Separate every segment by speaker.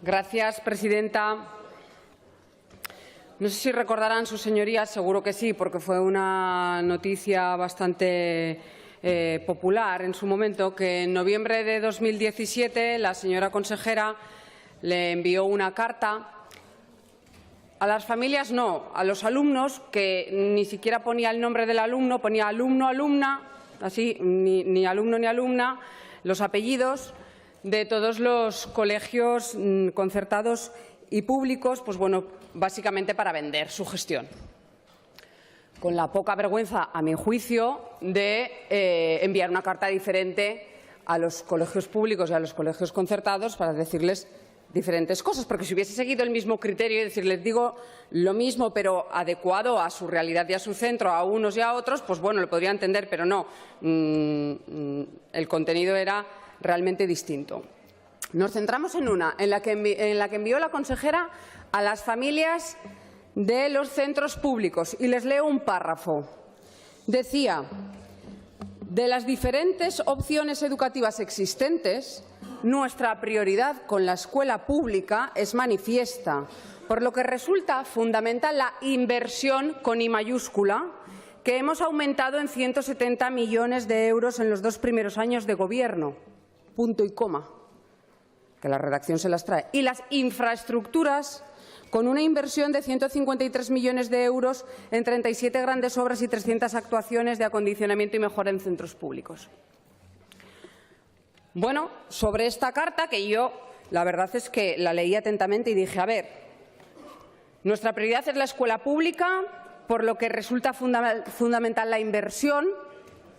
Speaker 1: Gracias, presidenta. No sé si recordarán sus señorías, seguro que sí, porque fue una noticia bastante popular en su momento, que en noviembre de 2017 la señora consejera le envió una carta a las familias, no, a los alumnos, que ni siquiera ponía el nombre del alumno, ponía alumno, alumna, así, ni alumno ni alumna, los apellidos de todos los colegios concertados y públicos, pues bueno, básicamente para vender su gestión. Con la poca vergüenza, a mi juicio, de enviar una carta diferente a los colegios públicos y a los colegios concertados para decirles diferentes cosas, porque si hubiese seguido el mismo criterio y decirles digo lo mismo pero adecuado a su realidad y a su centro, a unos y a otros, pues bueno, lo podría entender, pero no. El contenido era realmente distinto. Nos centramos en una, en la que envió la consejera a las familias de los centros públicos, y les leo un párrafo. Decía: de las diferentes opciones educativas existentes, nuestra prioridad con la escuela pública es manifiesta, por lo que resulta fundamental la inversión con I mayúscula, que hemos aumentado en 170 millones de euros en los 2 primeros años de Gobierno. Punto y coma, que la redacción se las trae. Y las infraestructuras, con una inversión de 153 millones de euros en 37 grandes obras y 300 actuaciones de acondicionamiento y mejora en centros públicos. Bueno, sobre esta carta, que yo la verdad es que la leí atentamente y dije, a ver, nuestra prioridad es la escuela pública, por lo que resulta fundamental la inversión.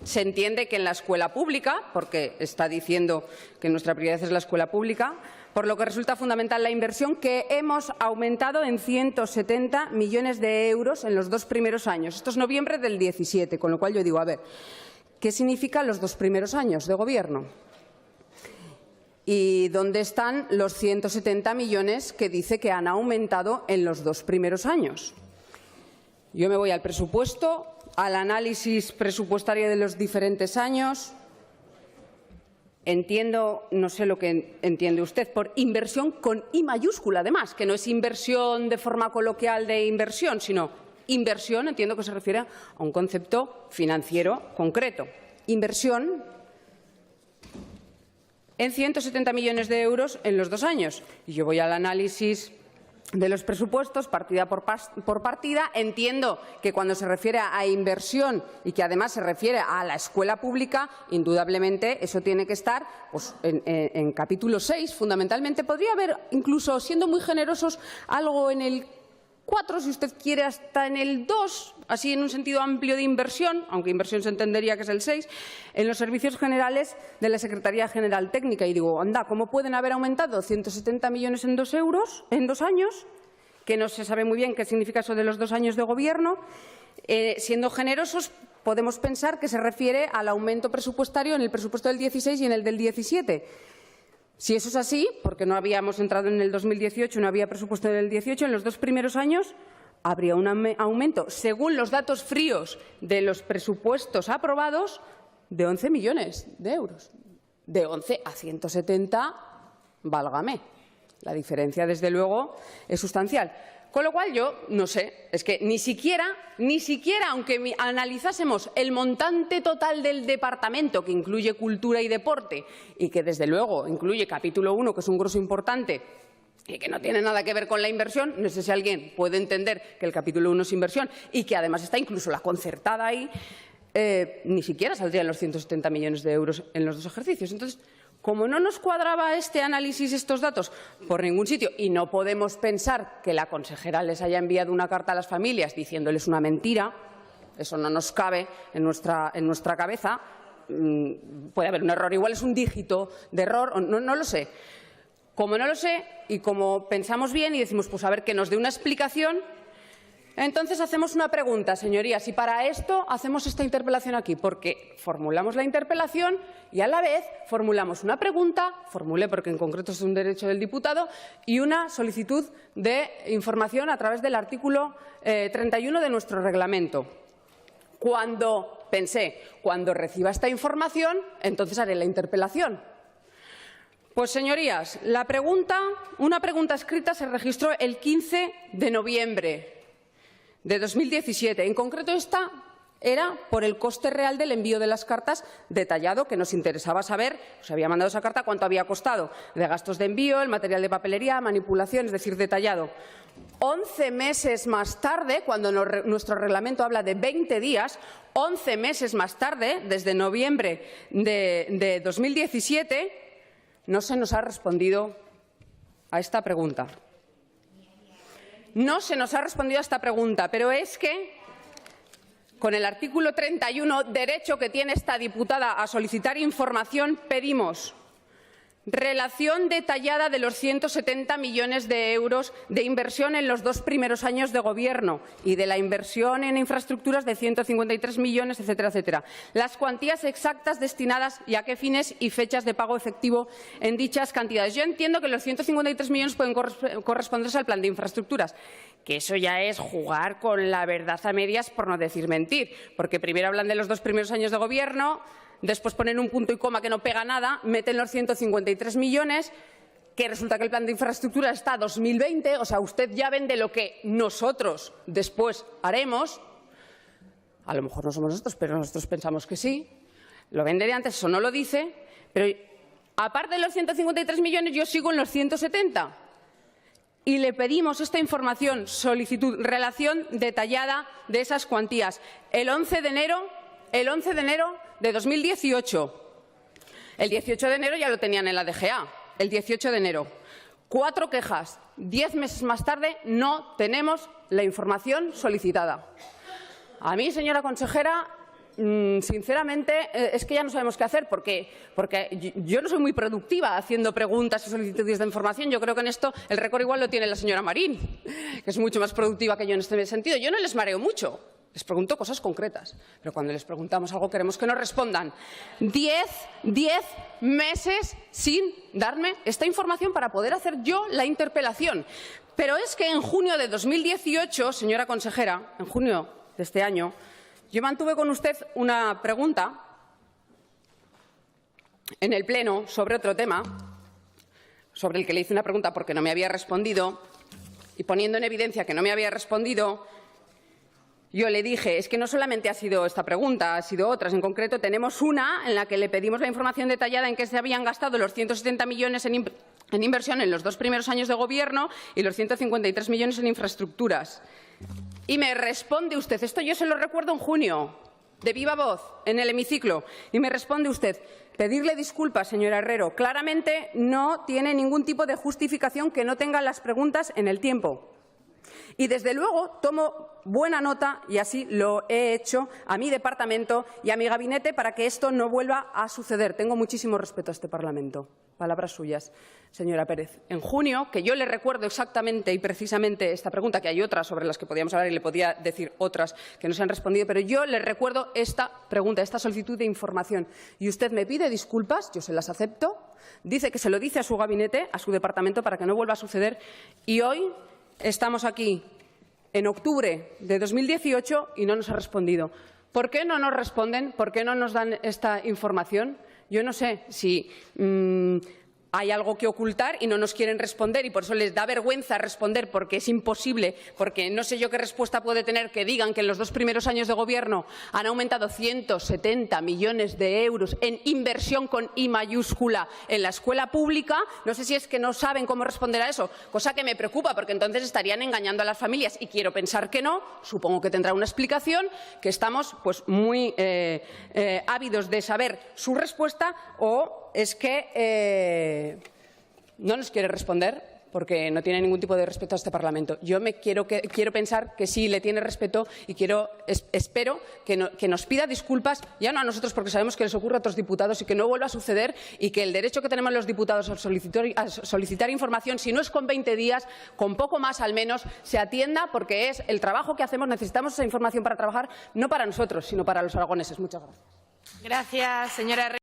Speaker 1: Se entiende que en la escuela pública, porque está diciendo que nuestra prioridad es la escuela pública, por lo que resulta fundamental la inversión, que hemos aumentado en 170 millones de euros en los 2 primeros años. Esto es noviembre del 17, con lo cual yo digo, a ver, ¿qué significan los 2 primeros años de Gobierno? ¿Y dónde están los 170 millones que dice que han aumentado en los 2 primeros años? Yo me voy al presupuesto, al análisis presupuestario de los diferentes años. Entiendo, no sé lo que entiende usted por inversión con I mayúscula, además, que no es inversión de forma coloquial de inversión, sino inversión, entiendo que se refiere a un concepto financiero concreto. Inversión en 170 millones de euros en los 2 años. Y yo voy al análisis de los presupuestos, partida por partida. Entiendo que cuando se refiere a inversión y que además se refiere a la escuela pública, indudablemente eso tiene que estar pues, en capítulo 6, fundamentalmente. Podría haber, incluso siendo muy generosos, algo en el 4, si usted quiere, hasta en el 2, así en un sentido amplio de inversión, aunque inversión se entendería que es el 6, en los servicios generales de la Secretaría General Técnica. Y digo, anda, ¿cómo pueden haber aumentado 170 millones en 2 años? Que no se sabe muy bien qué significa eso de los 2 años de Gobierno. Siendo generosos, podemos pensar que se refiere al aumento presupuestario en el presupuesto del 16 y en el del 17. Si eso es así, porque no habíamos entrado en el 2018, no había presupuesto del 18, en los 2 primeros años habría un aumento, según los datos fríos de los presupuestos aprobados, de 11 millones de euros. De 11 a 170, válgame. La diferencia, desde luego, es sustancial. Con lo cual yo no sé, es que ni siquiera, aunque analizásemos el montante total del departamento, que incluye cultura y deporte, y que desde luego incluye capítulo 1, que es un grosso importante, y que no tiene nada que ver con la inversión, no sé si alguien puede entender que el capítulo 1 es inversión y que además está incluso la concertada ahí, ni siquiera saldrían los 170 millones de euros en los 2 ejercicios. Entonces, como no nos cuadraba este análisis, estos datos, por ningún sitio, y no podemos pensar que la consejera les haya enviado una carta a las familias diciéndoles una mentira, eso no nos cabe en nuestra cabeza, puede haber un error, igual es un dígito de error, no lo sé. Como no lo sé y como pensamos bien y decimos, pues a ver, que nos dé una explicación, entonces hacemos una pregunta, señorías, y para esto hacemos esta interpelación aquí, porque formulamos la interpelación y a la vez formulamos una pregunta, formulé porque en concreto es un derecho del diputado, y una solicitud de información a través del artículo 31 de nuestro reglamento. Cuando reciba esta información, entonces haré la interpelación. Pues, señorías, una pregunta escrita se registró el 15 de noviembre de 2017. En concreto, esta era por el coste real del envío de las cartas detallado, que nos interesaba saber, se había mandado esa carta, cuánto había costado, de gastos de envío, el material de papelería, manipulación, es decir, detallado. 11 meses más tarde, cuando nuestro reglamento habla de 20 días, 11 meses más tarde, desde noviembre de 2017, no se nos ha respondido a esta pregunta. No se nos ha respondido a esta pregunta, pero es que con el artículo 31, derecho que tiene esta diputada a solicitar información, pedimos relación detallada de los 170 millones de euros de inversión en los 2 primeros años de Gobierno y de la inversión en infraestructuras de 153 millones, etcétera, etcétera. Las cuantías exactas destinadas y a qué fines y fechas de pago efectivo en dichas cantidades. Yo entiendo que los 153 millones pueden corresponderse al plan de infraestructuras, que eso ya es jugar con la verdad a medias, por no decir mentir, porque primero hablan de los 2 primeros años de Gobierno, después ponen un punto y coma que no pega nada, meten los 153 millones, que resulta que el plan de infraestructura está a 2020, o sea, usted ya vende lo que nosotros después haremos. A lo mejor no somos nosotros, pero nosotros pensamos que sí. Lo vende de antes, eso no lo dice, pero aparte de los 153 millones, yo sigo en los 170. Y le pedimos esta información, solicitud, relación detallada de esas cuantías. El 11 de enero de 2018. El 18 de enero ya lo tenían en la DGA. El 18 de enero. 4 quejas. 10 meses más tarde no tenemos la información solicitada. A mí, señora consejera, sinceramente, es que ya no sabemos qué hacer, porque yo no soy muy productiva haciendo preguntas y solicitudes de información. Yo creo que en esto el récord igual lo tiene la señora Marín, que es mucho más productiva que yo en este sentido. Yo no les mareo mucho. Les pregunto cosas concretas, pero cuando les preguntamos algo queremos que nos respondan. 10 meses sin darme esta información para poder hacer yo la interpelación. Pero es que en junio de 2018, señora consejera, en junio de este año, yo mantuve con usted una pregunta en el Pleno sobre otro tema, sobre el que le hice una pregunta porque no me había respondido, y poniendo en evidencia que no me había respondido, yo le dije, es que no solamente ha sido esta pregunta, ha sido otras. En concreto, tenemos una en la que le pedimos la información detallada en qué se habían gastado los 170 millones en inversión en los 2 primeros años de Gobierno y los 153 millones en infraestructuras. Y me responde usted, esto yo se lo recuerdo en junio, de viva voz, en el hemiciclo, y me responde usted, pedirle disculpas, señora Herrero, claramente no tiene ningún tipo de justificación que no tengan las preguntas en el tiempo. Y, desde luego, tomo buena nota, y así lo he hecho, a mi departamento y a mi gabinete para que esto no vuelva a suceder. Tengo muchísimo respeto a este Parlamento. Palabras suyas, señora Pérez. En junio, que yo le recuerdo exactamente y precisamente esta pregunta, que hay otras sobre las que podíamos hablar y le podía decir otras que no se han respondido, pero yo le recuerdo esta pregunta, esta solicitud de información. Y usted me pide disculpas, yo se las acepto, dice que se lo dice a su gabinete, a su departamento, para que no vuelva a suceder. Y hoy estamos aquí en octubre de 2018 y no nos ha respondido. ¿Por qué no nos responden? ¿Por qué no nos dan esta información? Yo no sé si hay algo que ocultar y no nos quieren responder y por eso les da vergüenza responder, porque es imposible, porque no sé yo qué respuesta puede tener que digan que en los 2 primeros años de Gobierno han aumentado 170 millones de euros en inversión con I mayúscula en la escuela pública. No sé si es que no saben cómo responder a eso, cosa que me preocupa, porque entonces estarían engañando a las familias y quiero pensar que no. Supongo que tendrá una explicación, que estamos pues muy ávidos de saber su respuesta, o es que no nos quiere responder porque no tiene ningún tipo de respeto a este Parlamento. Yo quiero pensar que sí le tiene respeto y espero que nos pida disculpas, ya no a nosotros porque sabemos que les ocurre a otros diputados, y que no vuelva a suceder, y que el derecho que tenemos los diputados a solicitar información, si no es con 20 días, con poco más al menos, se atienda, porque es el trabajo que hacemos. Necesitamos esa información para trabajar, no para nosotros, sino para los aragoneses. Muchas gracias.
Speaker 2: Gracias, señora Herrero.